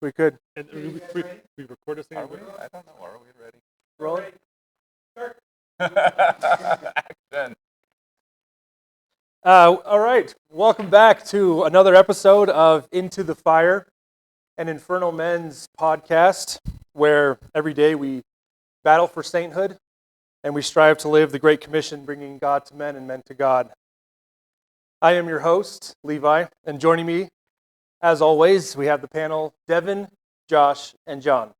We could. And we record this thing. Are we? I don't know. Are we ready? Roll. Action. All right. Welcome back to another episode of Into the Fire, an Infernal Men's podcast, where every day we battle for sainthood and we strive to live the Great Commission, bringing God to men and men to God. I am your host, Levi, and joining me, as always, we have the panel, Devin, Josh, and John.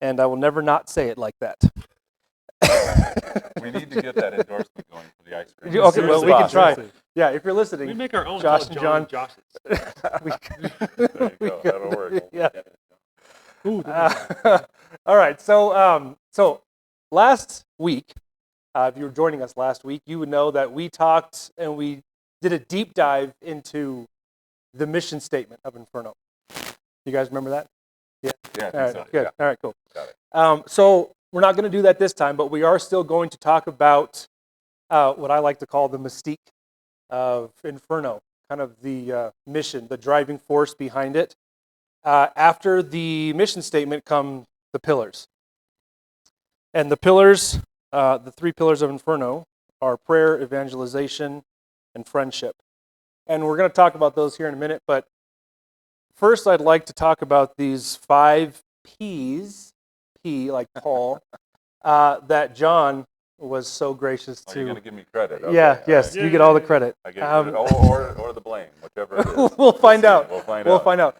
And I will never not say it like that. We need to get that endorsement going for the ice cream. Okay, well, we can try. Seriously. Yeah, if you're listening. We make our own Josh called and John John. and Josh's. There you go. That'll work. Yeah. Ooh, All right. So last week, if you were joining us last week, you would know that we talked and we did a deep dive into the mission statement of Inferno. You guys remember that? Yeah, I All think right. so. Good. Yeah. All right. Cool. Got it. So we're not going to do that this time, but we are still going to talk about what I like to call the mystique of Inferno, kind of the mission, the driving force behind it. After the mission statement come the pillars. And the pillars, the three pillars of Inferno, are prayer, evangelization, and friendship. And we're going to talk about those here in a minute, but first I'd like to talk about these 5 P's, P like Paul, that John was so gracious to. You're going to give me credit. Okay. Yeah, yes, All right. you get all the credit. I give credit. Or the blame, whichever it is. We'll find out. We'll find We'll out. find out.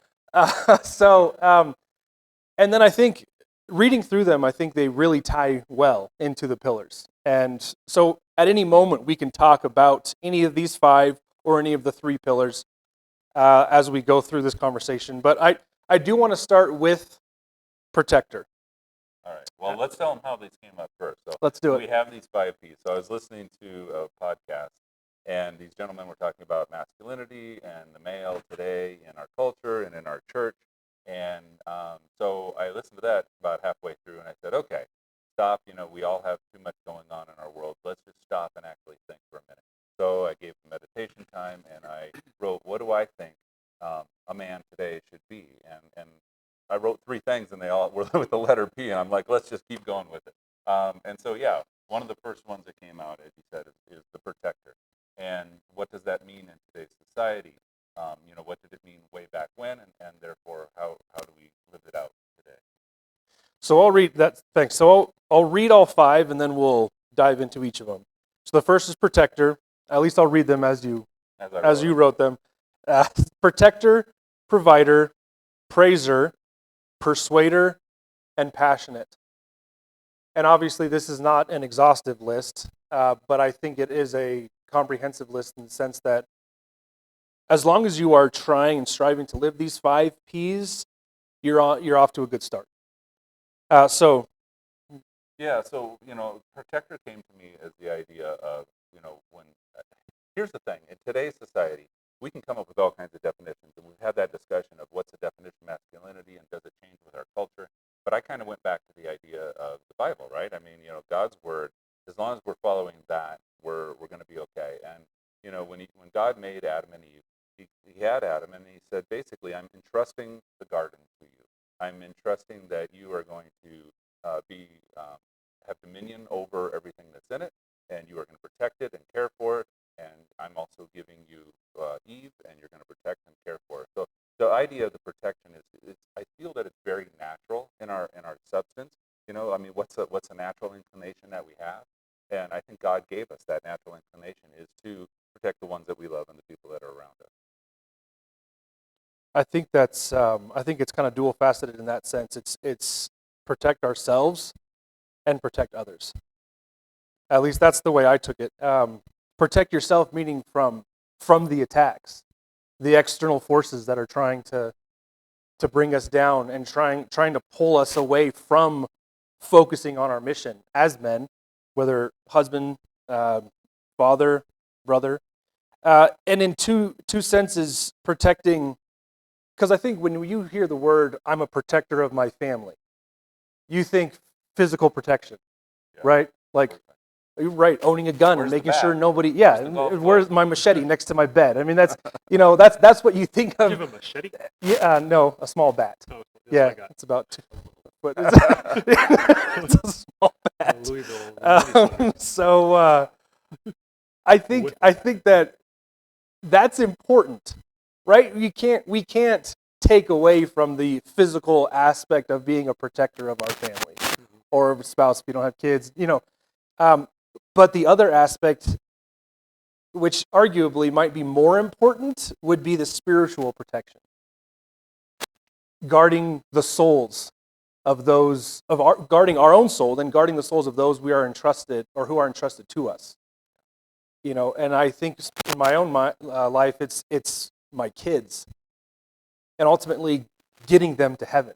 And then I think, reading through them, I think they really tie well into the pillars. And so at any moment, we can talk about any of these 5 or any of the 3 pillars as we go through this conversation. But I do want to start with protector. All right. Well, let's tell them how these came up first. So Let's do we it. have these 5 P's. So I was listening to a podcast, and these gentlemen were talking about masculinity and the male today in our culture and in our church. And so I listened to that about halfway through, and I said, okay, stop. We all have too much going on in our world. Let's just stop and actually think for a minute. So I gave some meditation time, and I wrote, what do I think a man today should be? And I wrote 3 things, and they all were with the letter P, and I'm like, let's just keep going with it. And so, yeah, one of the first ones that came out, as you said, is the protector. And what does that mean in today's society? What did it mean way back when, and therefore, how do we live it out today? So I'll read that. Thanks. So I'll read all 5, and then we'll dive into each of them. So the first is protector. At least I'll read them as you wrote them. Protector, provider, praiser, persuader, and passionate. And obviously, this is not an exhaustive list, but I think it is a comprehensive list in the sense that as long as you are trying and striving to live these 5 P's, you're off to a good start. Yeah, so, protector came to me as the idea of, when, here's the thing, in today's society, we can come up with all kinds of definitions, and we've had that discussion of what's the definition of masculinity and does it change with our culture, but I kind of went back to the idea of the Bible, right? I mean, God's word, as long as we're following that, we're going to be okay. And, when God made Adam and Eve, he had Adam, and he said, basically, I'm entrusting the garden to you. I'm entrusting that you are going to have dominion over everything that's in it, and you are going to protect it and care for it. And I'm also giving you Eve, and you're going to protect and care for her. So the idea of the protection is I feel that it's very natural in our substance. What's a natural inclination that we have? And I think God gave us that natural inclination is to protect the ones that we love and the people that are around us. I think it's kind of dual faceted in that sense. It's protect ourselves and protect others. At least that's the way I took it. Protect yourself, meaning from the attacks, the external forces that are trying to bring us down and trying to pull us away from focusing on our mission as men, whether husband, father, brother, and in two senses, protecting. Because I think when you hear the word, I'm a protector of my family, you think physical protection, right? Like You're right, owning a gun Where's and the making sure bat? nobody. Where's Yeah, the golf where's ball? my machete next to my bed? I mean, that's that's what you think Do you of. have a machete? Yeah, no, a small bat. Oh, that's what Yeah, I got. it's about 2 foot. It's a small bat. Louisville. Minnesota. So I think With that that's important, right? We can't take away from the physical aspect of being a protector of our family or of a spouse if you don't have kids, but the other aspect, which arguably might be more important, would be the spiritual protection, guarding the souls of those guarding our own soul and guarding the souls of those we are entrusted or who are entrusted to us. And I think in my own life, it's my kids, and ultimately getting them to heaven,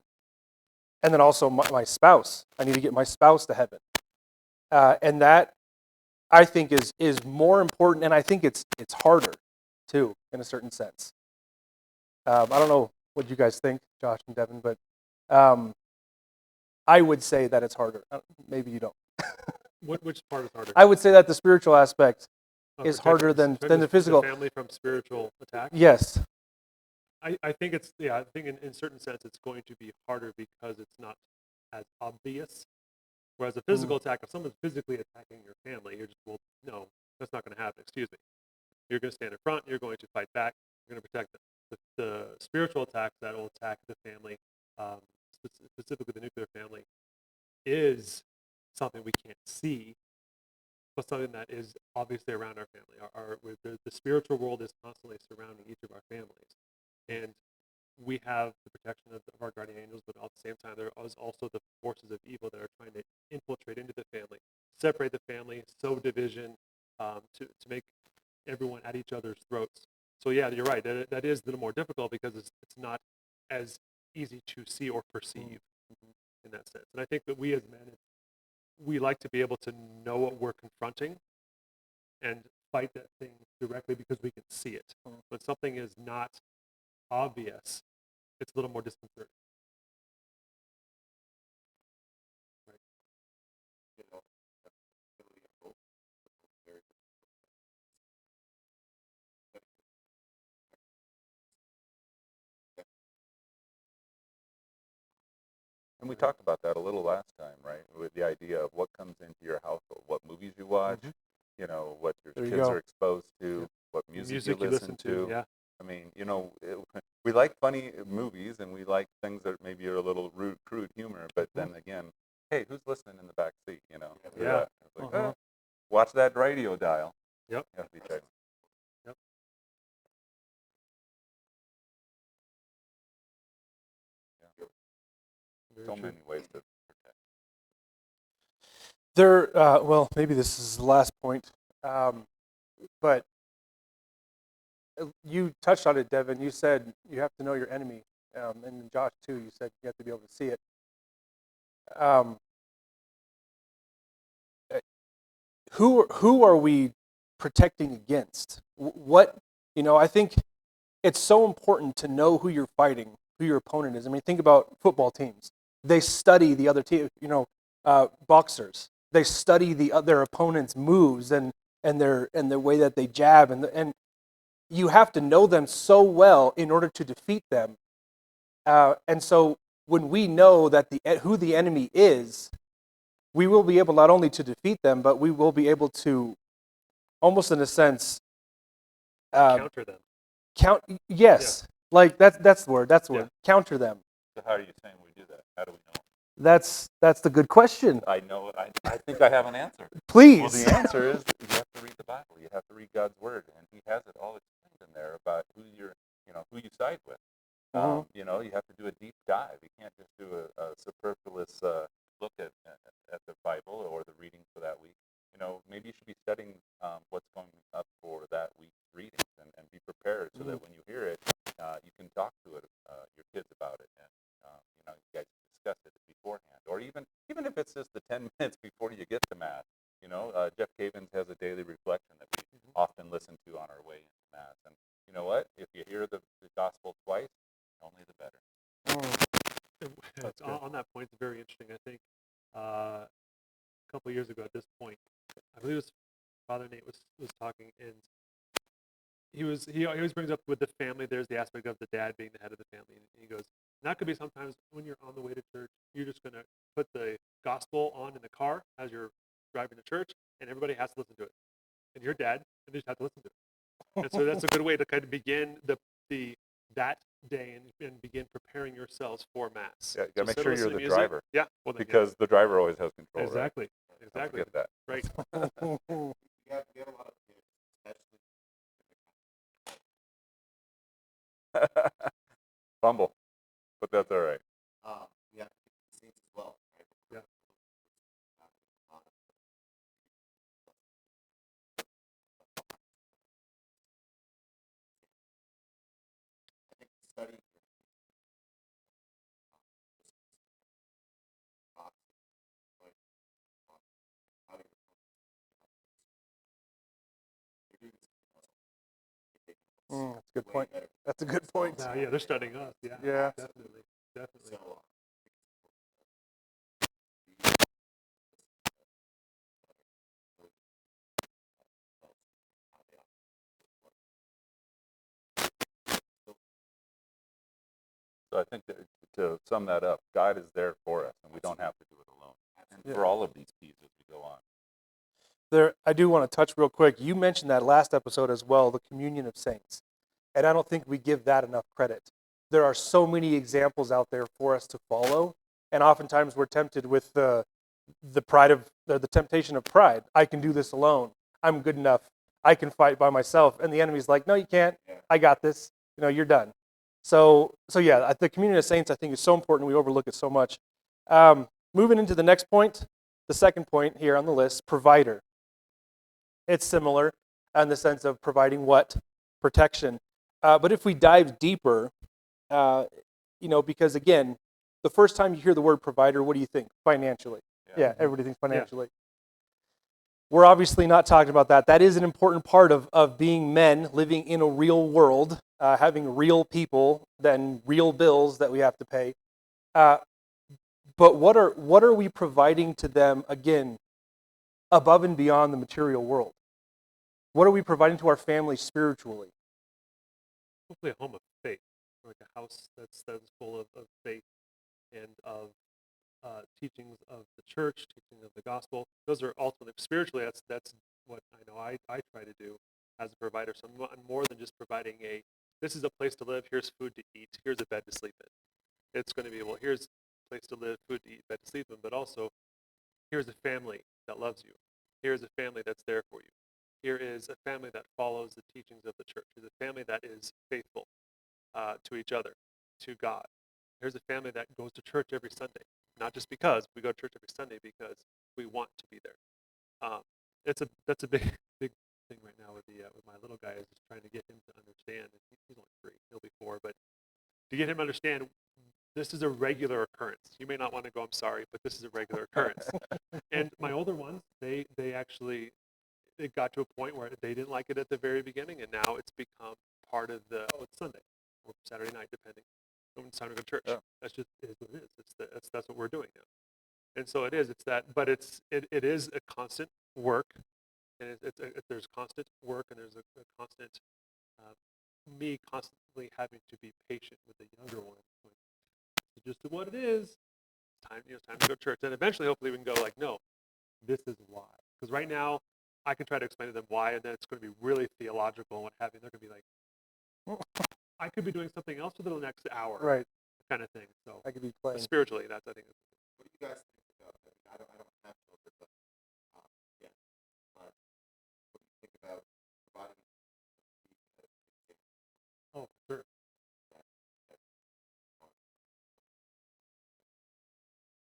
and then also my spouse. I need to get my spouse to heaven, and that I think is more important, and I think it's harder too, in a certain sense. I don't know what you guys think, Josh and Devin, but I would say that it's harder. Maybe you don't. which part is harder? I would say that the spiritual aspect is Protecting harder than protecting the physical. family from spiritual attack. Yes. I think it's I think in certain sense it's going to be harder because it's not as obvious. Whereas a physical attack, if someone's physically attacking your family, you're just, well, no, that's not going to happen. Excuse me. You're going to stand in front. You're going to fight back. You're going to protect them. The spiritual attacks that will attack the family, specifically the nuclear family, is something we can't see, but something that is obviously around our family. The spiritual world is constantly surrounding each of our families, and we have the protection of our guardian angels, but at the same time, there is also the forces of evil that are trying to infiltrate into the family, separate the family, sow division, to make everyone at each other's throats. So yeah, you're right. That is a little more difficult because it's not as easy to see or perceive in that sense. And I think that we as men, we like to be able to know what we're confronting and fight that thing directly because we can see it. When something is not obvious, it's a little more disconcerting. Right. And we talked about that a little last time, right? With the idea of what comes into your household, what movies you watch, what your There you kids go. are exposed to, what music you listen to. Yeah. I mean, we like funny movies and we like things that maybe are a little rude, crude humor, but then again, hey, who's listening in the back seat? To Yeah. that? It's like, watch that radio dial. Yep. You have to be checking. Yep. Yeah. Very So true. many ways to protect. Well, maybe this is the last point, but you touched on it, Devin. You said you have to know your enemy, and Josh too. You said you have to be able to see it. Who are we protecting against? What I think it's so important to know who you're fighting, who your opponent is. I mean, think about football teams. They study the other team. Boxers. They study their opponent's moves and the way that they jab and you have to know them so well in order to defeat them. And so when we know that who the enemy is, we will be able not only to defeat them, but we will be able to, almost in a sense, Counter them. Yes, like that's the word. That's the word. Yeah. Counter them. So how are you saying we do that? How do we know? That's the good question. I know. I think I have an answer. Please. Well, the answer is you have to read the Bible. You have to read God's Word, and He has it all explained in there about who you side with. You have to do a deep dive. You can't just do a superfluous look at the Bible or the reading for that week. Maybe you should be studying what's going up for that week's readings and be prepared so that when you hear it, you can talk to your kids about it, and you guys discuss it beforehand, or even if it's just the 10 minutes before you get to Mass. Jeff Cavins has a daily reflection that we often listen to on our way into Mass, and you know what? If you hear the gospel twice, only the better. On that point, it's very interesting. I think a couple of years ago at this point, I believe it was Father Nate was talking, and he always brings up with the family. There's the aspect of the dad being the head of the family, and he goes, and that could be sometimes when you're on the way to church, you're just gonna put the gospel on in the car as you're driving to church, and everybody has to listen to it, and you're dad, and they just have to listen to it. And so that's a good way to kind of begin the that day and begin preparing yourselves for mass. Yeah, you So gotta make instead of sure you're listening the to music- driver Yeah, well, then, because the driver always has control. yeah, exactly, Right? exactly, Don't forget right. We have a lot of kids, especially that. Fumble, but that's all right. we have to keep the saints as well, right? Yeah. I think studying That's a good point. That's a good point. Yeah, they're studying us. Yeah, Yeah. definitely. So, So I think that to sum that up, God is there for us, and we don't have to do it alone. And Yeah. for all of these keys as we go on. There, I do want to touch real quick. You mentioned that last episode as well, the communion of saints. And I don't think we give that enough credit. There are so many examples out there for us to follow. And oftentimes we're tempted with the pride of the temptation of pride. I can do this alone. I'm good enough. I can fight by myself. And the enemy's like, no, you can't. I got this. You're done. So yeah, the communion of saints I think is so important. We overlook it so much. Moving into the next point, the second point here on the list, provider. It's similar in the sense of providing what? Protection. But if we dive deeper, because again, the first time you hear the word provider, what do you think? Financially. Yeah, everybody thinks financially. We're obviously not talking about that. That is an important part of being men, living in a real world, having real people, then real bills that we have to pay. But what are we providing to them, again, above and beyond the material world? What are we providing to our family spiritually? Hopefully a home of faith, like a house that's full of faith and of teachings of the church, teaching of the gospel. Those are ultimately spiritually. That's what I know I try to do as a provider. So I'm more than just providing this is a place to live. Here's food to eat. Here's a bed to sleep in. It's going to be here's a place to live, food to eat, bed to sleep in. But also here's a family that loves you. Here's a family that's there for you. Here is a family that follows the teachings of the church. Here's a family that is faithful to each other, to God. Here's a family that goes to church every Sunday, not just because we go to church every Sunday, because we want to be there. That's a big thing right now with my little guy, is just trying to get him to understand. And he's only 3; he'll be 4, but to get him to understand, this is a regular occurrence. You may not want to go, I'm sorry, but this is a regular occurrence. And my older ones, they actually, it got to a point where they didn't like it at the very beginning, and now it's become part of it's Sunday or Saturday night, depending when it's time to go to church. Yeah. That's just is what it is. That's what we're doing now. And so it is. It's that, but it is a constant work, and there's constant work, and there's a constant me constantly having to be patient with the younger one. It's just what it is. It's time to go to church, and eventually, hopefully, we can go like, no, this is why. Because right now, I can try to explain to them why, and then it's going to be really theological and what have you. They're going to be like, I could be doing something else for the next hour, Right. kind of thing. So I could be playing. spiritually, that's I think. what do you guys think about that? I don't have children, but yeah. But what do you think about providing? Oh, sure.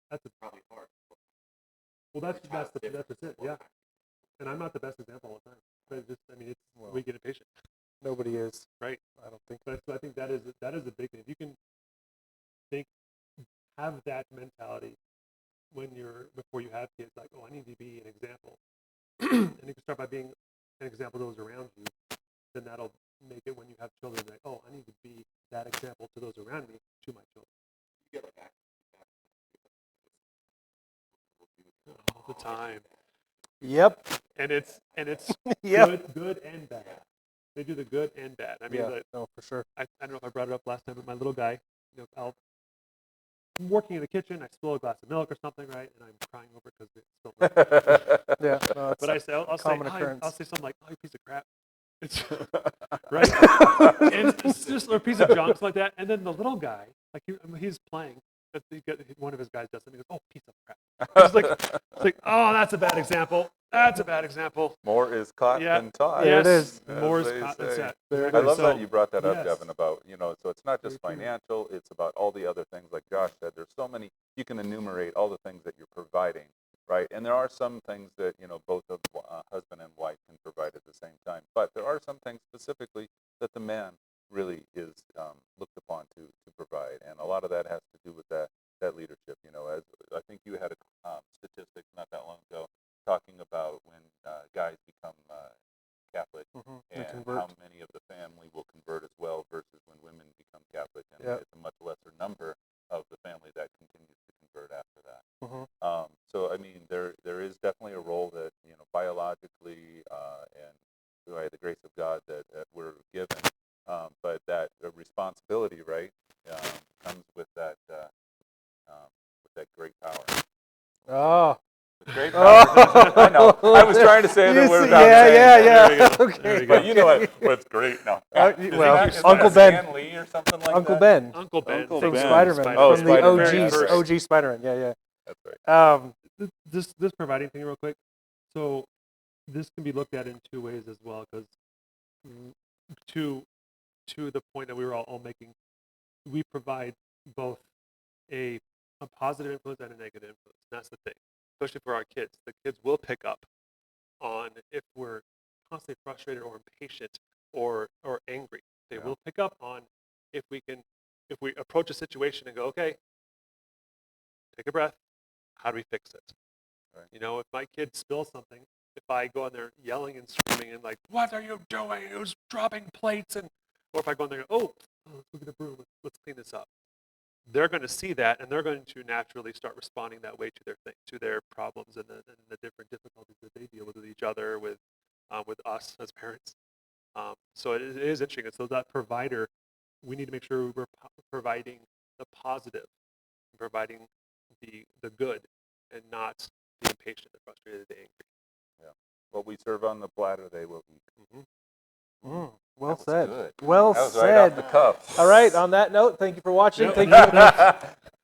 That's Probably hard. well. That's just it. Yeah. And I'm not the best example all the time, but we get impatient, Nobody is. right? I don't think. But I think that is a big thing. If you can have that mentality before you have kids, like, oh, I need to be an example, and you can start by being an example to those around you. Then that'll make it when you have children, like, oh, I need to be that example to those around me, to my children. You get like All the time. Yep. and it's Yep. good and bad. They do the good and bad. I mean, Yeah. No, for sure. I don't know if I brought it up last time, but my little guy, I'm working in the kitchen. I spill a glass of milk or something, right? And I'm crying over because it spilled milk. Yeah. No, that's But I'll say, common I'll occurrence. say something like, "Oh, you piece of crap," it's right, and it's just a piece of junk like that. And then the little guy, like he's playing. One of his guys does something. He goes, "Oh, piece of crap." It's like, oh, that's a bad example. That's a bad example. More is caught Yeah. than taught. There it is. as More is they caught say. than set. There it Exactly. I love So, that you brought that up, yes. Devin, about, so it's not just Very true. financial, it's about all the other things like Josh said. There's so many, you can enumerate all the things that you're providing, right? And there are some things that, both of husband and wife can provide at the same time. But there are some things specifically that the man really is looked upon to provide. And a lot of that has to do with that leadership. As I think you had a statistic not that long ago talking about when guys become Catholic, and convert. how many of the family will convert as well versus when women become Catholic, and Yep. it's a much lesser number of the family that continues to convert after that. Mhm. So I mean, there is definitely a role that biologically and by the grace of God that we're given, but that responsibility, right, comes with that great power. Oh. Great power. I know. I was trying to say the word without saying it. Yeah. There we go. Okay. There we But go. you know what's great now? Well, Isn't Uncle that Ben. Stan Lee or something like Uncle that? Ben Uncle Ben Uncle from Ben. Spider-Man, Oh, from the Spider-Man, OG, that's right. OG Spider-Man. Yeah. That's right. This providing thing real quick. So this can be looked at in two ways as well, because to the point that we were all making, we provide both a positive influence and a negative influence. That's the thing, especially for our kids. The kids will pick up on if we're constantly frustrated or impatient or angry. They will pick up on if we approach a situation and go, okay, take a breath. How do we fix it? Right. If my kid spills something, if I go in there yelling and screaming and like, what are you doing? Who's dropping plates? Or if I go in there and go, let's look at the broom. Let's clean this up. They're going to see that, and they're going to naturally start responding that way to their problems and the different difficulties that they deal with each other, with us as parents. So it is interesting. And so that provider, we need to make sure we're providing the positive, and providing the good, and not the impatient, the frustrated, the angry. Yeah. What we serve on the platter, they will eat. Well That was said. good. Well That was said. right off the cuff. All right. On that note, thank you for watching. Yep. Thank you.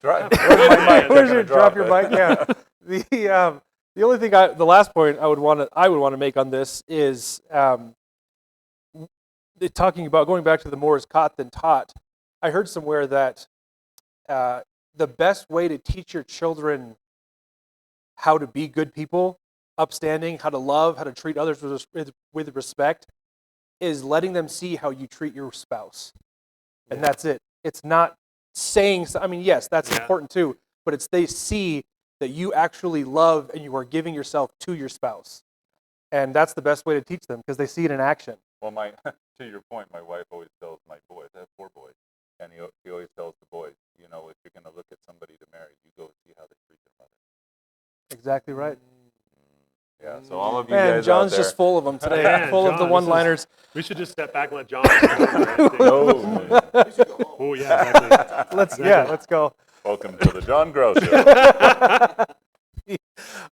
Where's my mic? Where's I'm your gonna drop your it. mic? Yeah. The only thing the last point I would want to make on this is talking about going back to the more is caught than taught. I heard somewhere that the best way to teach your children how to be good people, upstanding, how to love, how to treat others with respect, is letting them see how you treat your spouse. And that's it. It's not saying, I mean, yes, that's important too, but it's they see that you actually love and you are giving yourself to your spouse. And that's the best way to teach them because they see it in action. Well, to your point, my wife always tells my boys, I have 4 boys, and she always tells the boys, if you're going to look at somebody to marry, you go see how they treat their mother. Exactly right. Yeah, so all of you Man, guys John's out there. just full of them today, Man, full of the John, one-liners. We should just step back and let John. No. Oh yeah, exactly. Let's go. Welcome to the John Grow Show.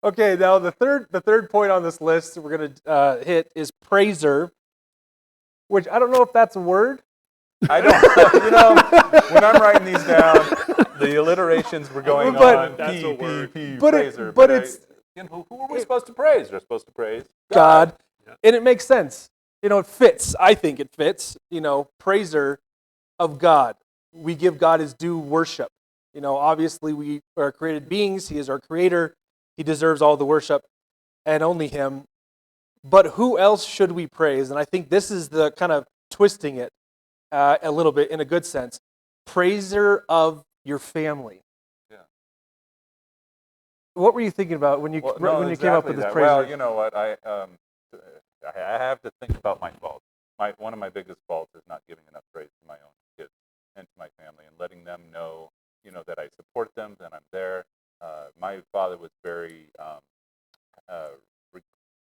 Okay, now the third point on this list we're going to hit is praiser, which I don't know if that's a word. I don't, when I'm writing these down, the alliterations were going But- on. That's a word. Praiser. but it's who are we supposed to praise? We're supposed to praise God. Yeah. And it makes sense. It fits. I think it fits. Praiser of God. We give God his due worship. Obviously we are created beings. He is our creator. He deserves all the worship and only him. But who else should we praise? And I think this is the kind of twisting it a little bit in a good sense. Praiser of your family. Yeah. What were you thinking about when you came up with this praiser? Well, you know what? I have to think about my faults. One of my biggest faults is not giving enough praise to my own kids and to my family and letting them know, that I support them, that I'm there. My father was very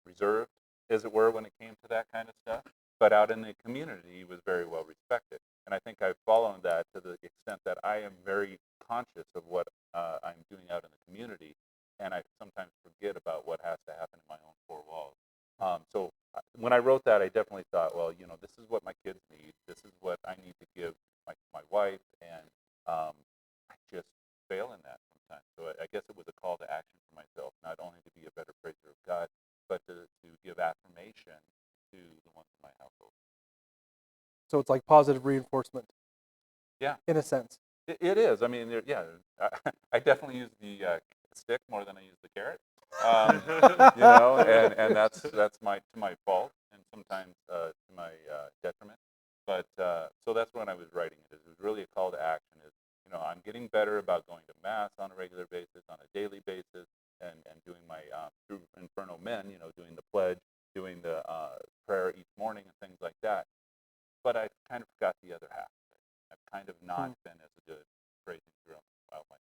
reserved, as it were, when it came to that kind of stuff. But out in the community, he was very well respected. And I think I've followed that to the extent that I am very conscious of what I'm doing out in the community, and I sometimes forget about what has to happen in my own four walls. So when I wrote that, I definitely thought, well, this is what my kids need. This is what I need to give my wife, and I just fail in that sometimes. So I guess it was a call to action for myself, not only to be a better praiser of God, but to give affirmation to the ones in my household. So it's like positive reinforcement. Yeah. In a sense. It is. I mean, I definitely use the stick more than I use the carrot. And that's to my fault, and sometimes to my detriment. But so that's when I was writing it. It was really a call to action. I'm getting better about going to mass on a regular basis, on a daily basis, and doing my through Inferno Men. Doing the pledge, doing the prayer each morning, and things like that. But I kind of forgot the other half. I've kind of not been as good praising through my family.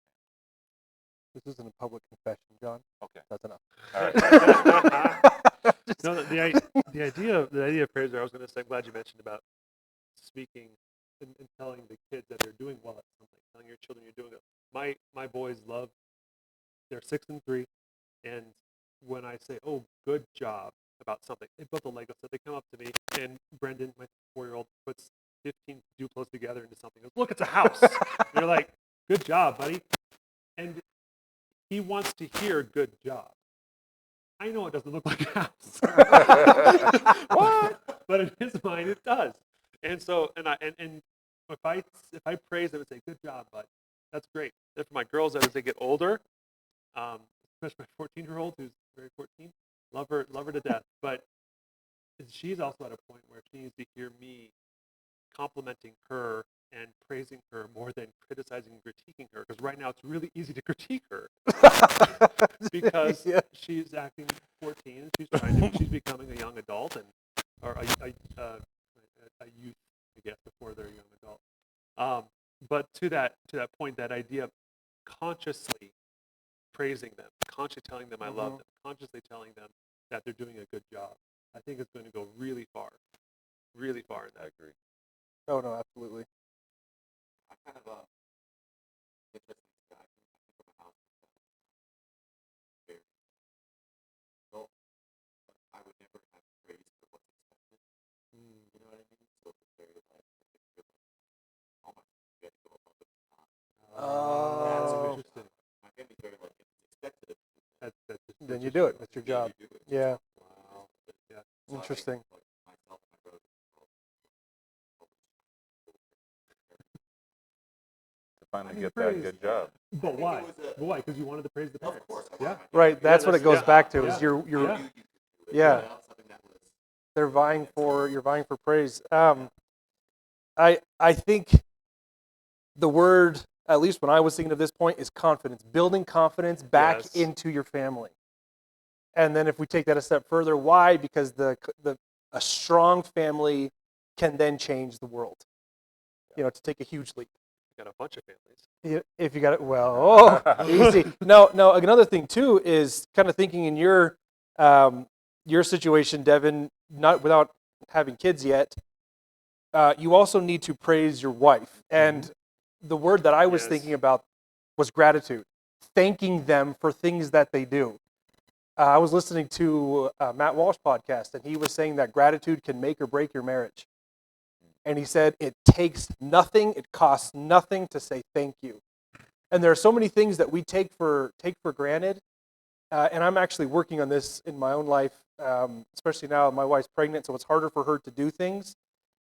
This isn't a public confession, John. Okay. That's enough. All right. No, the idea of praise. I was going to say, I'm glad you mentioned about speaking and telling the kids that they're doing well at something. Telling your children you're doing it. My boys love. They're 6 and 3, and when I say, "Oh, good job," about something, they built a Lego set. They come up to me, and Brendan, my 4-year-old, puts 15 Duplos together into something. He goes, "Look, it's a house." They're like, "Good job, buddy," and he wants to hear "good job." I know it doesn't look like a house. What? But in his mind, it does. And so, and if I praise them and say, "Good job, bud," that's great. Then for my girls, as they get older, especially my 14-year-old, who's very 14, love her to death. But she's also at a point where she needs to hear me complimenting her and praising her more than criticizing and critiquing her. Because right now it's really easy to critique her because she's acting 14 and she's becoming a young adult or a youth, I guess, before they're a young adult. But to that point, that idea of consciously praising them, consciously telling them I love them, consciously telling them that they're doing a good job, I think it's going to go really far in that. I agree. Oh, no, absolutely. I kind of interesting guy. I think of a house very well, but I would never have praise for what's expected. You know what I mean? So it's very like oh my, you got to go above the top. That's Oh. Interesting. My family's very like if it's expected. Then you do it. That's your job. You do it. Yeah. Wow. Yeah. So I Interesting. think, like, myself and my brother. To finally I get praise. that good job. But why? Because you wanted to praise the parents. Of course. Yeah. Right. That's what it goes back to. yeah. Is you're Yeah. Yeah. Something that was you're vying for praise. I think the word, at least when I was thinking of this point, is confidence. Building confidence back Yes. into your family. And then if we take that a step further, why? Because a strong family can then change the world. To take a huge leap. You got a bunch of families. If you got it, well, easy. No. Another thing too is kind of thinking in your situation, Devin. Not without having kids yet. You also need to praise your wife, and the word that I was thinking about was gratitude. Thanking them for things that they do. I was listening to Matt Walsh podcast, and he was saying that gratitude can make or break your marriage. And he said, it takes nothing, it costs nothing to say thank you. And there are so many things that we take for granted. And I'm actually working on this in my own life, especially now my wife's pregnant, so it's harder for her to do things.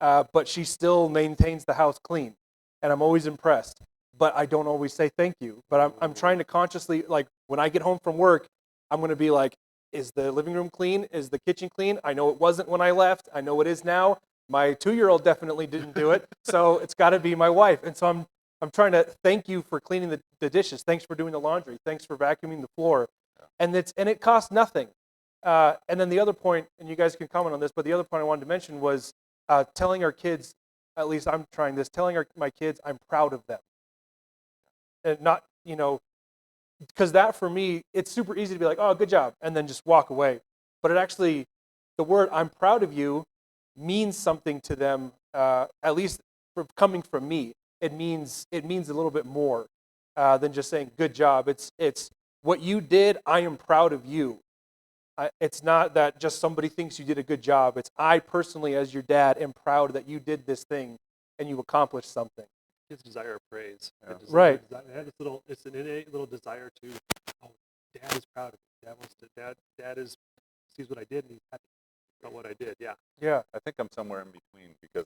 But she still maintains the house clean. And I'm always impressed. But I don't always say thank you. But I'm trying to consciously, like, when I get home from work, I'm going to be like, is the living room clean? Is the kitchen clean? I know it wasn't when I left. I know it is now. My 2-year-old definitely didn't do it, so it's got to be my wife. And so I'm trying to thank you for cleaning the dishes. Thanks for doing the laundry. Thanks for vacuuming the floor. And it costs nothing. And then the other point, and you guys can comment on this, but the other point I wanted to mention was telling our kids, at least I'm trying this, telling my kids I'm proud of them. And not, because that for me, it's super easy to be like, oh, good job, and then just walk away. but it actually, the word "I'm proud of you" means something to them. At least coming from me, it means a little bit more than just saying "good job." It's what you did. I am proud of you. It's not that just somebody thinks you did a good job. It's I personally, as your dad, am proud that you did this thing and you accomplished something. Kids desire praise. Yeah. Right. They have this little, it's an innate little desire to, oh, dad is proud of me. Dad wants to, dad sees what I did and he's happy about what I did. Yeah. Yeah. I think I'm somewhere in between because,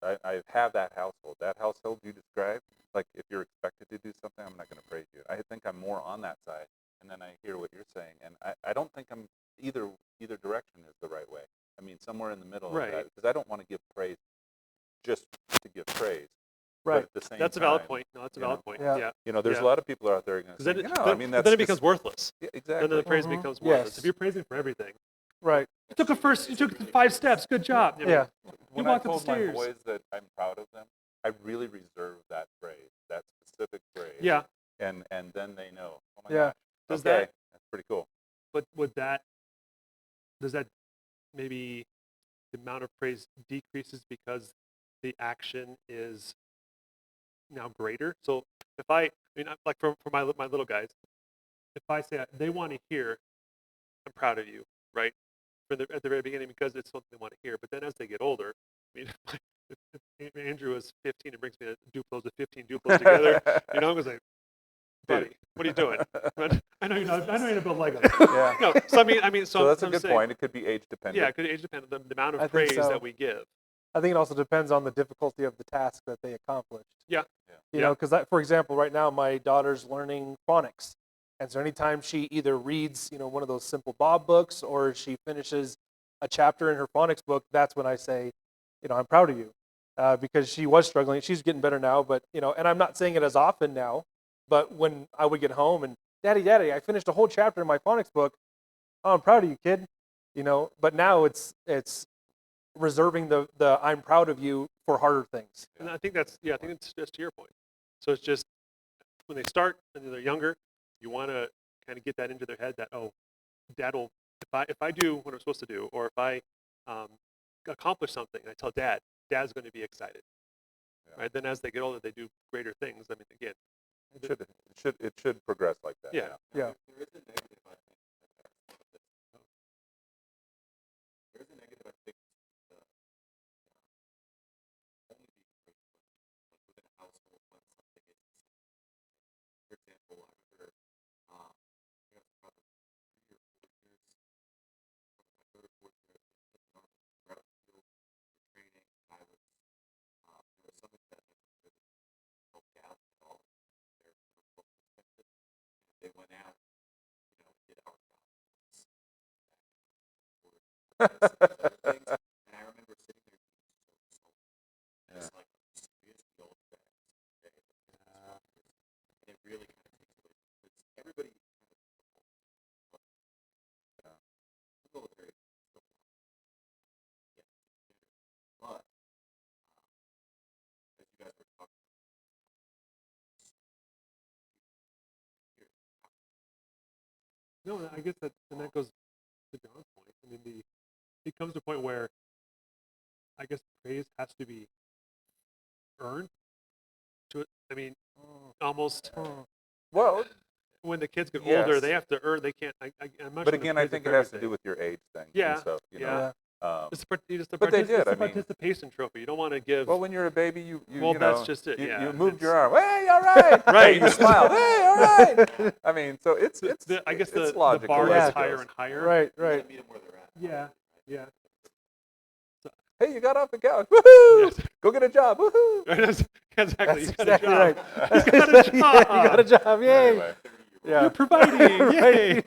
I have that household. That household you described, like if you're expected to do something, I'm not going to praise you. I think I'm more on that side. And then I hear what you're saying. And I don't think I'm either direction is the right way. I mean, somewhere in the middle Right. of that, because I don't want to give praise just to give praise. Right. But at the same That's a valid time, point. No, that's a you valid know, point. Yeah. Yeah. there's a lot of people out there going to say, Then, I mean, that's then it just- becomes worthless. Yeah, Then exactly. the praise Mhm. becomes worthless. Yes. If you're praising for everything, Right. you took 5 steps. Good job. I mean, Yeah. When you I walked up the told my stairs. boys that I'm proud of them, I really reserve that phrase, that specific phrase. Yeah. And then they know. Oh my Yeah. gosh. Does Okay, that's pretty cool. But does that maybe the amount of praise decreases because the action is now greater? So if like for my little guys, if I say they want to hear, I'm proud of you, right? At the very beginning because it's something they want to hear. But then as they get older, I mean, if Andrew is 15 and brings me a Duplos of 15 Duplos together, I'm going to say, buddy, what are you doing? I know you're not build Legos. Yeah. No, so I mean, So that's a I'm good saying, point. It could be age dependent. Yeah, it could age dependent. The amount I of think praise so. that we give. I think it also depends on the difficulty of the task that they accomplished. Yeah. You know, because for example, right now my daughter's learning phonics, and so anytime she either reads, one of those Simple Bob books, or she finishes a chapter in her phonics book, that's when I say, I'm proud of you, because she was struggling. She's getting better now, but and I'm not saying it as often now, but when I would get home and Daddy, I finished a whole chapter in my phonics book. Oh, I'm proud of you, kid. But now it's reserving the I'm proud of you for harder things. And I think it's just to your point. So it's just when they start and they're younger, you want to kind of get that into their head that, oh, dad will, if I do what I'm supposed to do, or if I accomplish something, I tell dad's going to be excited. Yeah. Right? Then as they get older, they do greater things. I mean, again, It should progress like that. Yeah. Yeah. There is a negative, I think. There is a negative, I think, only being grateful, like within a household when something is. For example, I remember, I guess probably 3 or 4 years, my third or fourth year, I was on the route field for training. I was, there was something that I never really helped out at all. Their medical perspective, and they went out, did our jobs. Things, and I remember sitting there being so just like serious the old guys today, and it really kind of takes away because everybody kind of the military is still but as you guys were talking no, I guess that goes to John's point. I mean, it comes to a point where I guess praise has to be earned. I mean, almost Well, when the kids get older, Yes. they have to earn. They can't. I'm not but gonna again, I praise think them it for has to do everything. with your age thing. Yeah, And so, yeah. It's the But they did, It's I the mean- participation trophy. You don't want to give. well, when you're a baby, you Well, you that's know, just it, You, yeah, you moved it's- your arm. Hey, all right. Right. You smiled. Hey, all right. I mean, so it's I guess it's the logical bar as is it higher goes. and higher. Right. you gotta Right. meet them where they're at. Yeah. Yeah. Hey, you got off the couch. Woohoo! Yes. Go get a job. Woohoo! Exactly. You That's got a exactly job. right. You got a job. Yeah, you got a job. Yay. Anyway, Yeah. You're providing. Yay.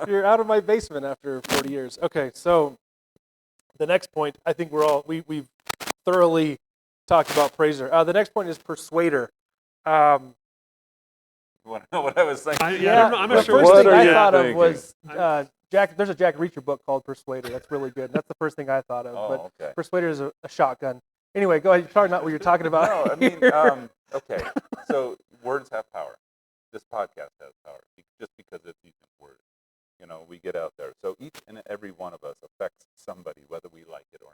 You're out of my basement after 40 years. Okay, so the next point, I think we've thoroughly talked about praiser. The next point is persuader. you want to know what I was thinking? Yeah, I'm the not sure first what thing are I you thought of thinking? was There's a Jack Reacher book called Persuader. That's really good. That's the first thing I thought of. Oh, but okay. Persuader is a shotgun. Anyway, go ahead. You're probably not what you're talking about. No, I mean, here. okay. So words have power. This podcast has power just because it's using words. we get out there. So each and every one of us affects somebody, whether we like it or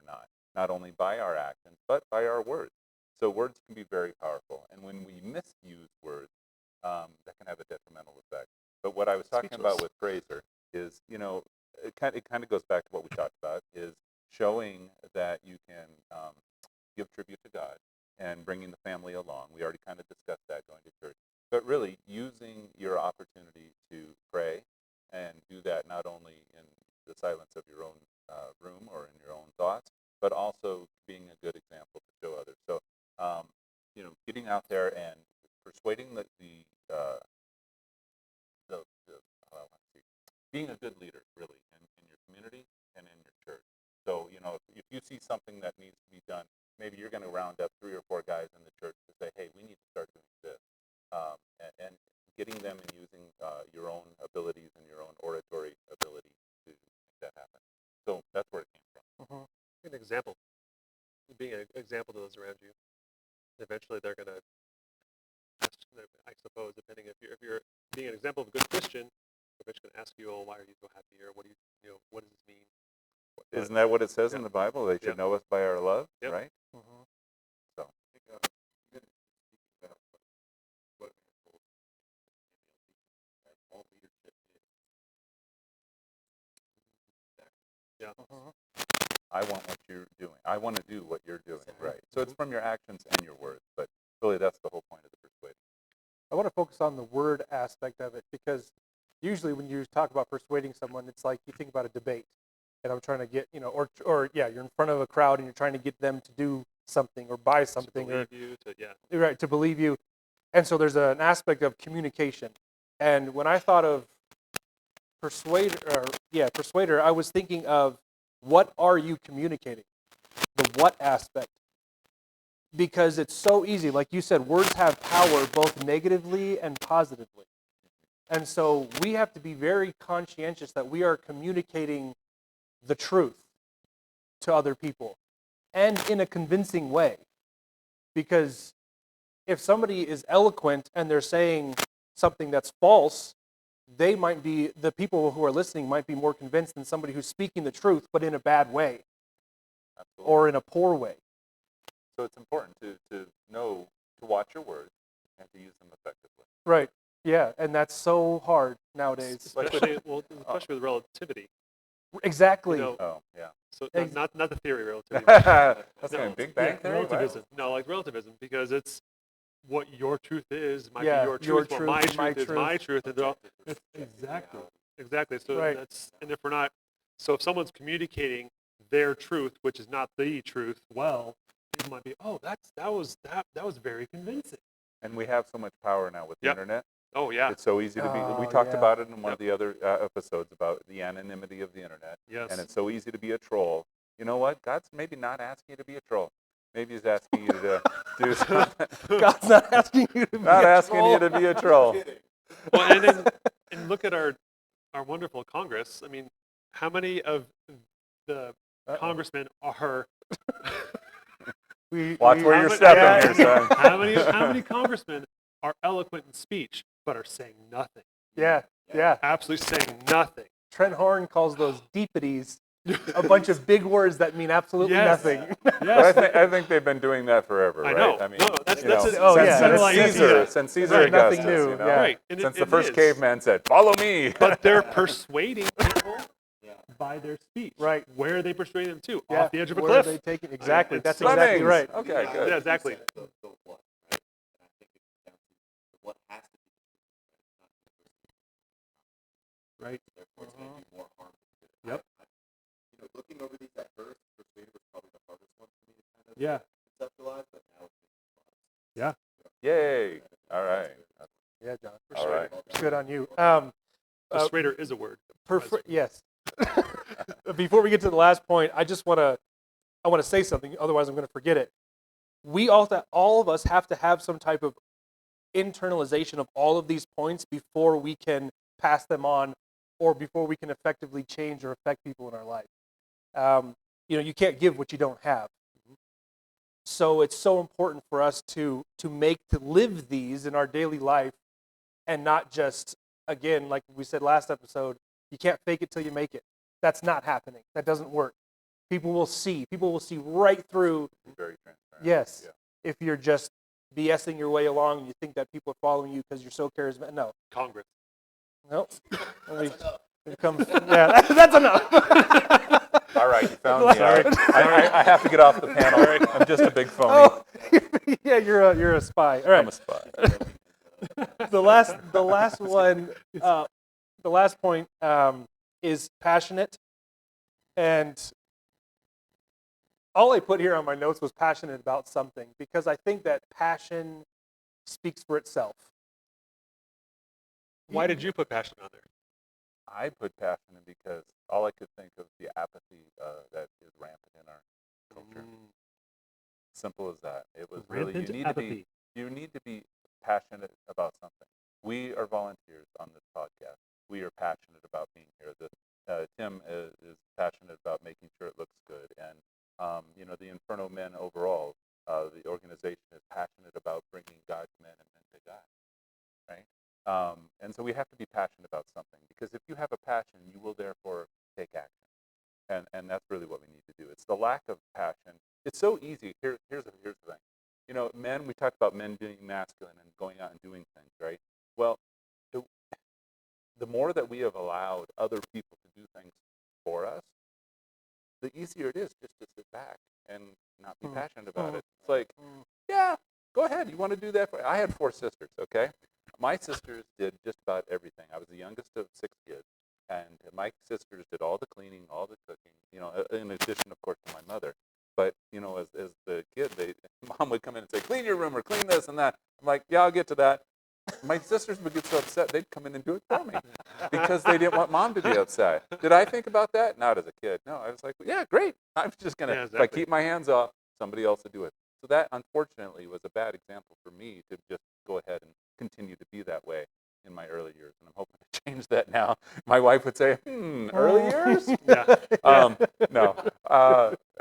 not only by our actions, but by our words. So words can be very powerful. And when we misuse words, that can have a detrimental effect. But what I was talking about with Fraser is, it kind of goes back to what we talked about, is showing that you can give tribute to God and bringing the family along. We already kind of discussed that, going to church. But really using your opportunity to pray and do that not only in the silence of your own room or in your own thoughts, but also being a good example to show others. So, getting out there and persuading being a good leader, really, in your community and in your church. So, if you see something that needs to be done, maybe you're going to round up 3 or 4 guys in the church to say, hey, we need to start doing this. And getting them and using your own abilities and your own oratory ability to make that happen. So that's where it came from. An example. Being an example to those around you. Eventually they're going to, I suppose, depending if you're being an example of a good Christian, they're eventually going to ask you, oh, why are you so happy here? What do what does this mean? Isn't that what it says in the Bible? They should know us by our love, right? So. Yeah. I want what you're doing. I want to do what you're doing, right? So it's from your actions and your words, but really that's the whole point of the persuasion. I want to focus on the word aspect of it, because usually when you talk about persuading someone, it's like you think about a debate, and I'm trying to get, or you're in front of a crowd and you're trying to get them to do something or buy something, to believe to believe you. And so there's an aspect of communication. And when I thought of persuader, I was thinking of, what are you communicating? The what aspect. Because it's so easy. Like you said, words have power both negatively and positively. And so we have to be very conscientious that we are communicating the truth to other people, and in a convincing way. Because if somebody is eloquent and they're saying something that's false, the people who are listening might be more convinced than somebody who's speaking the truth, but in a bad way. Absolutely. Or in a poor way. So it's important to know, to watch your words and to use them effectively. Right. Yeah, and that's so hard nowadays. Especially with relativity. Exactly. Oh, yeah. So not the theory of relativity. That's kind of Big Bang Theory. Relativism. No, like relativism, because it's what your truth is might be your truth. Your what truth my is truth my is truth. my truth. And exactly. So Right. and if we're not, so if someone's communicating their truth, which is not the truth, well, it might be, oh, that was very convincing. And we have so much power now with the internet. Oh yeah. It's so easy to be. We talked about it in one of the other episodes about the anonymity of the internet. Yes. And it's so easy to be a troll. You know what? God's maybe not asking you to be a troll. Maybe He's asking you to do something. God's not asking you to be Not a asking troll. you to be a troll. Well, and look at our wonderful Congress. I mean, how many of the congressmen are? Watch where you're stepping here, son. How many congressmen are eloquent in speech but are saying nothing? Yeah. Absolutely saying nothing. Trent Horn calls those deepities a bunch of big words that mean absolutely nothing. Yes. But I think they've been doing that forever, right? I know. I mean, No, that's since Caesar Augustus, nothing new. Right. Since the first caveman said, "Follow me." But they're persuading people by their speech. Right. Where are they persuading them to? Yeah. Off the edge of a Where cliff. Are they taking? Exactly. That's Lemmings. exactly right. Okay, good. Yeah, exactly. What has to be Right. therefore it's going to do more harm than good. Yep. Looking over these at first, persuader was probably the hardest one for me to kind of conceptualize, but now it's Yay! All right. Yeah, John. All right. Good on you. Persuader is a word. Yes. Before we get to the last point, I want to say something. Otherwise, I'm going to forget it. All of us have to have some type of internalization of all of these points before we can pass them on, or before we can effectively change or affect people in our life. You can't give what you don't have. So it's so important for us to live these in our daily life, and not just, again, like we said last episode, You can't fake it till you make it. That's not happening. That doesn't work. People will see. People will see right through. Be very transparent. Yes. Yeah. If you're just BSing your way along and you think that people are following you because you're so charismatic. No. Congress. Nope. It comes, yeah, that's enough. All right, you found me. I have to get off the panel. I'm just a big phony. Oh, yeah, you're a spy. All right. I'm a spy. The last one, the last point is passionate, and all I put here on my notes was passionate about something, because I think that passion speaks for itself. Why did you put passion on there? I put passion in because all I could think of the apathy that is rampant in our culture. Simple as that. It was Rampant really apathy. you need to be passionate about something. We are volunteers on this podcast. We are passionate about being here. Tim is passionate about making sure it looks good, and the Inferno Men overall, the organization is passionate about bringing God's men and men to God, right? And so we have to be passionate about something, because if you have a passion, you will therefore take action, and that's really what we need to do. It's the lack of passion. It's so easy. Here's the thing. Men. We talked about men being masculine and going out and doing things, right? Well, the more that we have allowed other people to do things for us, the easier it is just to sit back and not be passionate about it. It's like, yeah, go ahead. You want to do that? I had 4 sisters, okay? My sisters did just about everything. I was the youngest of 6 kids, and my sisters did all the cleaning, all the cooking, in addition, of course, to my mother. But, as the kid, Mom would come in and say, clean your room or clean this and that. I'm like, yeah, I'll get to that. My sisters would get so upset, they'd come in and do it for me because they didn't want Mom to be upset. Did I think about that? Not as a kid. No, I was like, yeah, great. I'm just going to, Yeah, if I exactly. keep my hands off, somebody else will do it. So that, unfortunately, was a bad example for me to just go ahead and continue to be that way in my early years. And I'm hoping to change that now. My wife would say, early years? Yeah. No.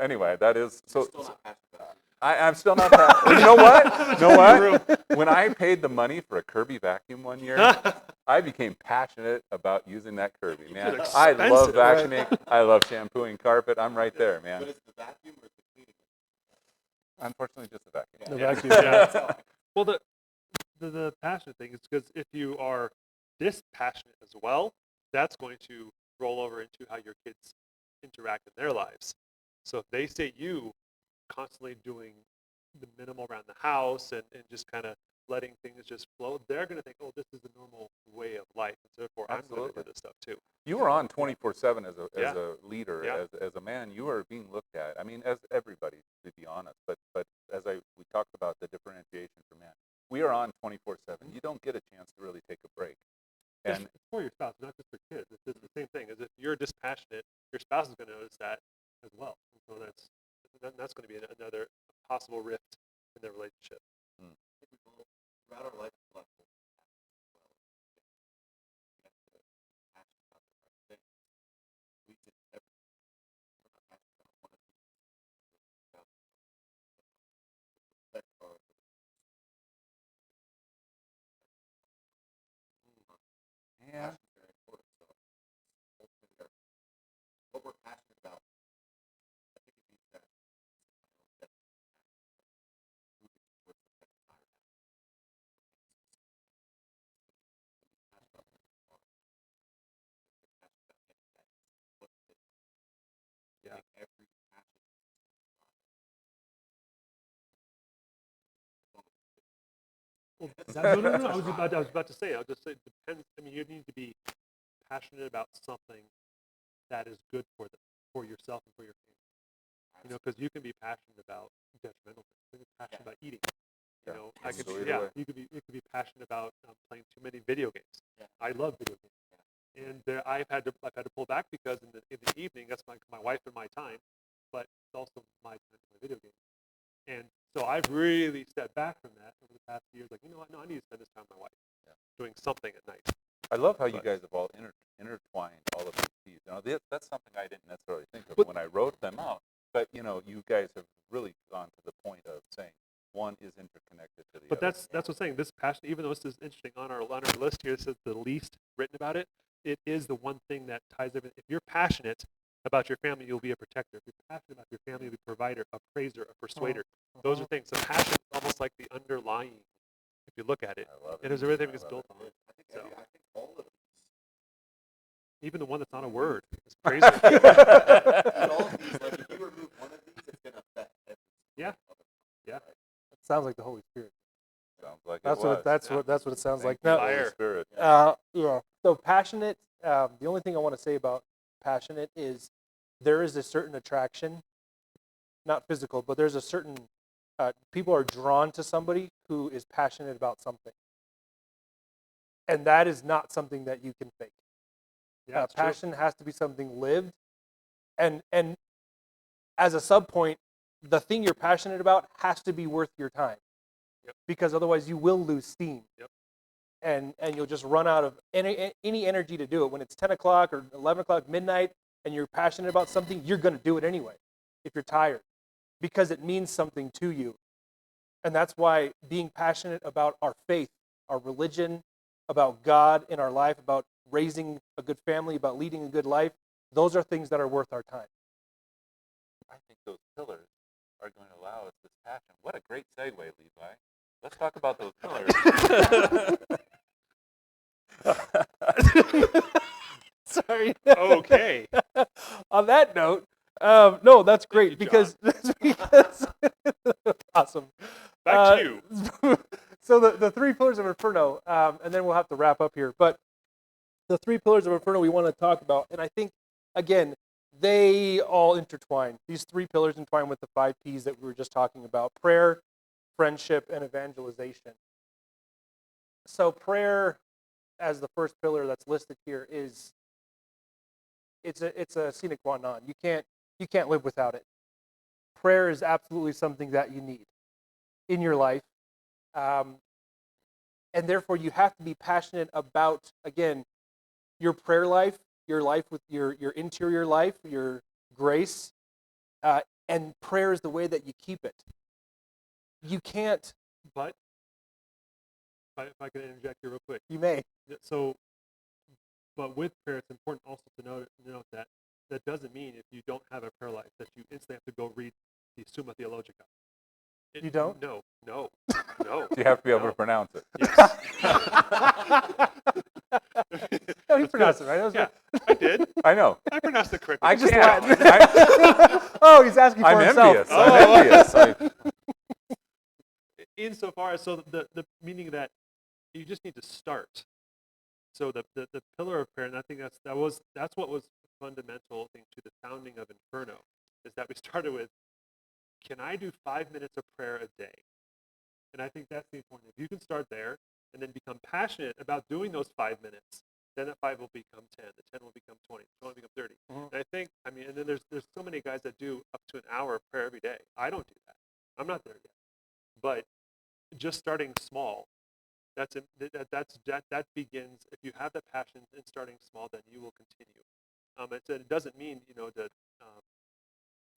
Anyway, that is, Still not passionate about it. I'm still not passionate. You know what? You know what? When I paid the money for a Kirby vacuum one year, I became passionate about using that Kirby, man. It's I love expensive. vacuuming. I love shampooing carpet. I'm right there, man. But it's the vacuum or the cleaning? Unfortunately, just a vacuum. The vacuum. Yeah. Well, the passionate thing is because if you are dispassionate as well, that's going to roll over into how your kids interact in their lives. So if they see you constantly doing the minimal around the house and just kind of letting things just flow, they're going to think, oh, this is the normal way of life, and therefore I'm going to Absolutely. do this stuff too. You were on 24/7 as Yeah. a leader, Yeah. as a man. You are being looked at. I mean, as everybody, to be honest. But as we talked about the differentiation for men, we are on 24/7. You don't get a chance to really take a break. And It's for your spouse, not just for kids. It's just the same thing. As if you're dispassionate, your spouse is going to notice that as well. And so that's going to be another possible rift in their relationship. I think we both, throughout our life, we've left with passion as well. We have to be passionate about the right thing. We did everything. We're not passionate about one of these things. About respect our yeah, passion is very important. So ultimately, what we're passionate about, I think it means that moving towards the desired Yeah. every passion. Well, no. I was about to say. I'll just say it depends. I mean, you need to be passionate about something that is good for yourself and for your family. Because you can be passionate about detrimental things. You can be passionate about eating. Yeah. I could. Absolutely. Yeah. You could be passionate about playing too many video games. Yeah. I love video games. And I've had to pull back because in the evening, that's my wife and my time, but it's also my time to play video games. And so I've really stepped back from that over the past few years. Like, you know what? No, I need to spend this time with my wife, doing something at night. I love how you But- guys have all intertwined all of these keys. That's something I didn't necessarily think of But- when I wrote them out. But you guys have really gone to the point of saying one is interconnected to the But other. that's what I'm saying. This passion, even though this is interesting on our list here, this is the least written about it. it is the one thing that ties everything. If you're passionate about your family, you'll be a protector. If you're passionate about your family, you'll be a provider, a praiser, a persuader. Those are things. So passion is almost like the underlying, if you look at it. I love It it. is everything I is love built it. on. I So think all of these. even the one that's not a word is praiser. But all of these, like if you remove one of these, it's gonna affect every Yeah. other. Yeah. It sounds like the Holy Spirit. Sounds like That's it was. what it, that's Yeah. what that's what it sounds Thank like. you, Now, Holy Fire. Spirit. yeah. So passionate. The only thing I want to say about passionate is there is a certain attraction, not physical, but there's a certain people are drawn to somebody who is passionate about something, and that is not something that you can fake. Yeah, it's true. Passion has to be something lived, and as a sub point, the thing you're passionate about has to be worth your time, because otherwise you will lose steam. And you'll just run out of any energy to do it. When it's 10 o'clock or 11 o'clock, midnight, and you're passionate about something, you're going to do it anyway if you're tired, because it means something to you. And that's why being passionate about our faith, our religion, about God in our life, about raising a good family, about leading a good life, those are things that are worth our time. I think those pillars are going to allow us this passion. What a great segue, Levi. Let's talk about those pillars. Sorry. Okay. On that note, no, that's great you, because awesome. Back to you. So the three pillars of Inferno, and then we'll have to wrap up here. But the three pillars of Inferno we want to talk about, and I think again they all intertwine. These three pillars entwine with the 5 P's that we were just talking about: prayer, friendship, and evangelization. So prayer, as the first pillar that's listed here, is it's a sine qua non. You can't live without it. Prayer is absolutely something that you need in your life, and therefore you have to be passionate about, again, your prayer life, your life with your interior life, your grace, and prayer is the way that you keep it. You can't. But if I can interject here real quick. You may. So, but with prayer, it's important also to note that that doesn't mean if you don't have a prayer life that you instantly have to go read the Summa Theologica. You don't? No. You have to be able No. to pronounce it. Yes. No, he That's pronounced good. it right. That was Yeah, good. I did. I know. I pronounced it correctly. I Just can't. Latin. Oh, he's asking for I'm himself. envious. Oh. I'm envious. Insofar as the meaning that you just need to start. So the pillar of prayer, and I think that's what was fundamental thing to the founding of Inferno, is that we started with, can I do 5 minutes of prayer a day? And I think that's the important. If you can start there and then become passionate about doing those 5 minutes, then that 5 will become 10, the 10 will become 20, the 20 will become 30. Mhm. And I think, and then there's so many guys that do up to an hour of prayer every day. I don't do that. I'm not there yet. But just starting small, that begins. If you have that passion in starting small, then you will continue. It doesn't mean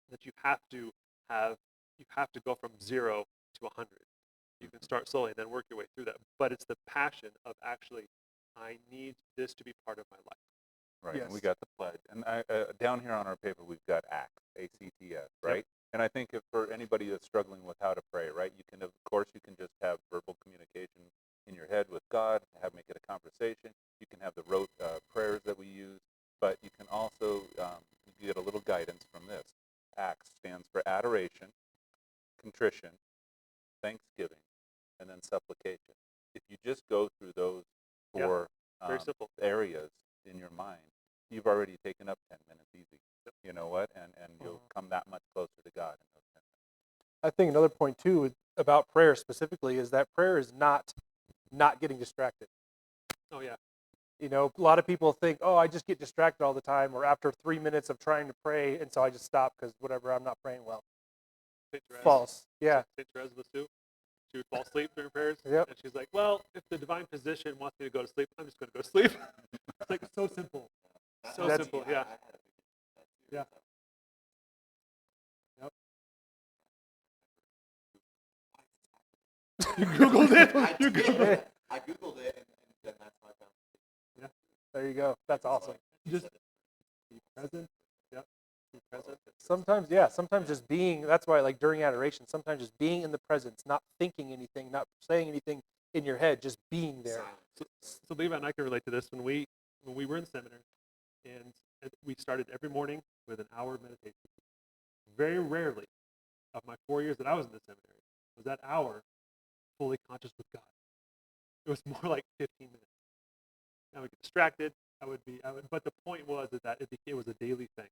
that you have to go from 0 to 100. You can start slowly and then work your way through that. But it's the passion of actually, I need this to be part of my life. Right, Yes. and we got the pledge. And down here on our paper, we've got ACTS, A-C-T-S, right? Yep. And I think if for anybody that's struggling with how to pray, right, you can just have verbal communication in your head with God, make it a conversation. You can have the rote prayers that we use, but you can also get a little guidance from this. ACTS stands for adoration, contrition, thanksgiving, and then supplication. If you just go through those 4 Very simple. areas in your mind, you've already taken up 10 minutes easy. You know what? And you'll come that much closer to God in those 10 minutes. I think another point too about prayer specifically is that prayer is not getting distracted. Oh yeah. You know, a lot of people think, oh, I just get distracted all the time, or after 3 minutes of trying to pray, and so I just stop because whatever, I'm not praying well. Saint Therese. False. Yeah. Saint Therese of Lisieux. She would fall asleep during prayers. Yep. And she's like, well, if the divine physician wants me to go to sleep, I'm just going to go to sleep. It's like so simple. So That's- simple, yeah. Yeah. Yep. You Googled it. I You did. Googled it. I Googled it, and then that's how I found it. There you go. That's awesome. Just be present. Yep. Be present. Sometimes, yeah, sometimes just being, that's why, like, during adoration, sometimes just being in the presence, not thinking anything, not saying anything in your head, just being there. So Levi and I can relate to this when we were in seminary, and we started every morning with an hour of meditation. Very rarely, of my 4 years that I was in the seminary, was that hour fully conscious with God. It was more like 15 minutes. I would get distracted. But the point was that it was a daily thing.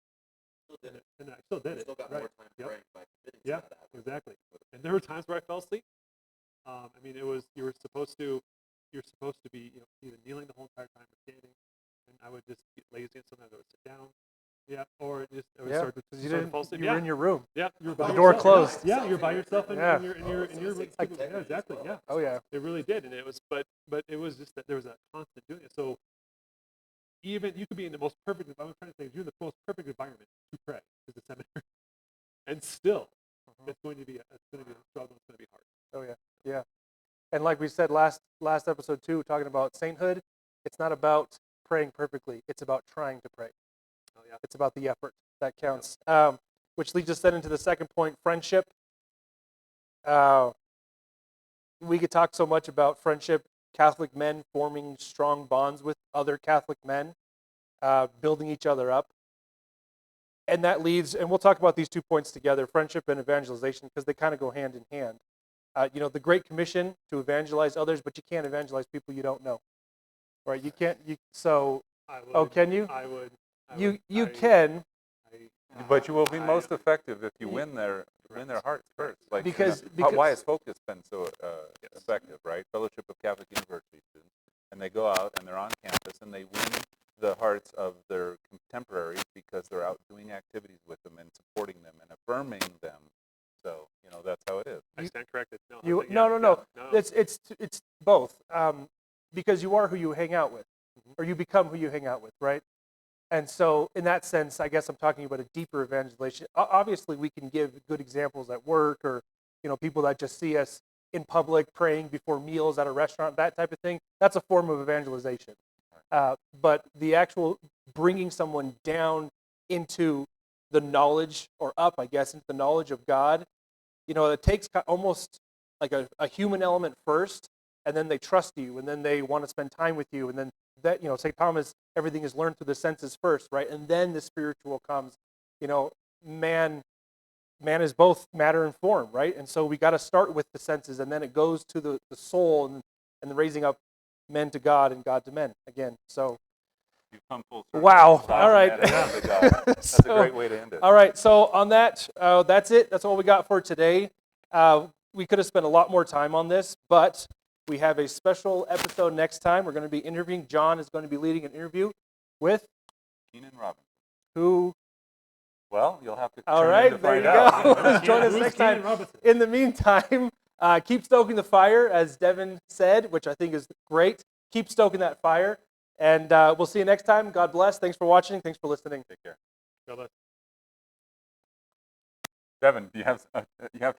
Still did it. And I still did it. Still got right. more time Yep. praying by committing Yeah, to that. exactly. And there were times where I fell asleep. I mean, it was you're supposed to be either kneeling the whole entire time or standing, and I would just get lazy, and sometimes I would sit down. Yeah, or just I would Yeah, start to because you start to didn't, fall asleep. you yeah, were in your room. yeah, you were by The door yourself. closed. Yeah, you're by yourself in Yeah. your exactly. Yeah, Oh, yeah. it really did, and it was but it was just that there was a constant doing it. So even you could be in the most perfect. I'm trying to say you're in the most perfect environment to pray is the seminary, and still it's going to be a struggle. It's going to be hard. Oh, yeah. Yeah. And like we said last episode too, talking about sainthood, it's not about praying perfectly. It's about trying to pray. Oh yeah. It's about the effort that counts. Which leads us then into the second point, friendship. We could talk so much about friendship, Catholic men forming strong bonds with other Catholic men, building each other up. And that leads, and we'll talk about these 2 points together, friendship and evangelization, because they kind of go hand in hand. The Great Commission to evangelize others, but you can't evangelize people you don't know, right? You can't. I would, Oh, can you? I would. You can, But you will be most effective if you win their hearts first. Like Because- why has Focus been so effective, right? Fellowship of Catholic University students, and they go out and they're on campus and they win the hearts of their contemporaries because they're out doing activities with them and supporting them and affirming them. So that's how it is. I stand corrected. No, you I'm saying, no. no. It's both, because you are who you hang out with, Mhm. or you become who you hang out with, right? And so, in that sense, I guess I'm talking about a deeper evangelization. Obviously, we can give good examples at work, or people that just see us in public praying before meals at a restaurant, that type of thing. That's a form of evangelization. But the actual bringing someone down into the knowledge, or up, I guess, into the knowledge of God, it takes almost like a human element first, and then they trust you, and then they want to spend time with you, and then that, St. Thomas, everything is learned through the senses first, right? And then the spiritual comes. Man is both matter and form, right? And so we got to start with the senses, and then it goes to the soul, and the raising up men to God and God to men again. So You've come full circle. wow. Wow. All right. That's a great way to end it. All right. So on that, that's it. That's all we got for today. We could have spent a lot more time on this, but we have a special episode next time. We're going to be interviewing. John is going to be leading an interview with Keenan Robinson. who? Well, you'll have to All tune in right, to there you find out. go. Join us Who's next Keenan time. Robinson? In the meantime, keep stoking the fire, as Devin said, which I think is great. Keep stoking that fire, and we'll see you next time. God bless. Thanks for watching. Thanks for listening. Take care. God bless. Devin, do you have